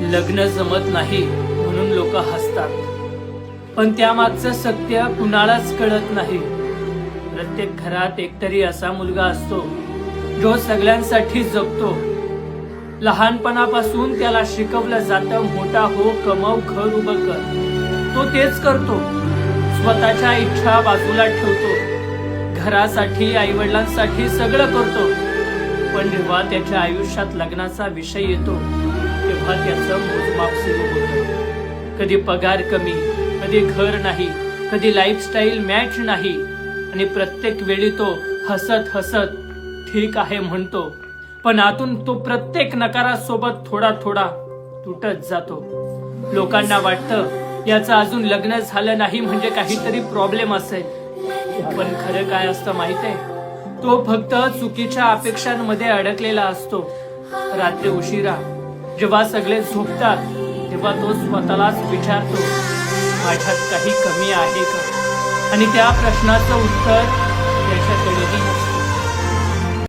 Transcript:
लग्न जमत नाही म्हणून लोक हसतात, पण त्यामागचं सत्य कुणालाच कळत नाही. प्रत्येक घरात एकतरी असा मुलगा असतो जो सगळ्यांसाठी जगतो. लहानपणापासून त्याला शिकवलं जातं, मोठा हो, कमव, घर उभं कर. तो तेच करतो. स्वतःच्या इच्छा बाजूला ठेवतो. घरासाठी, आईवडिलांसाठी सगळं करतो. पण जेव्हा त्याच्या आयुष्यात लग्नाचा विषय येतो तेव्हा त्याचं मोजमाप सुरू होतं. कधी पगार कमी, कधी घर नाही, कधी लाईफस्टाईल मॅच नाही, आणि प्रत्येक वेळी तो हसत हसत ठीक आहे म्हणतो, पण आतून तो प्रत्येक नकारासोबत थोडा थोडा तुटत जातो. लोकांना वाटतं याचं अजून लग्न झालं नाही म्हणजे काहीतरी प्रॉब्लेम असेल, पण खरं काय असतं माहितीये? तो फक्त चुकीच्या अपेक्षांमध्ये अडकलेला असतो. रात्री उशिरा जेव्हा सगळे झोपतात तेव्हा तो स्वतःलाच विचारतो, माझ्यात काही कमी आहे का? आणि त्या प्रश्नाचं उत्तर त्याच्याकडेही नसतं.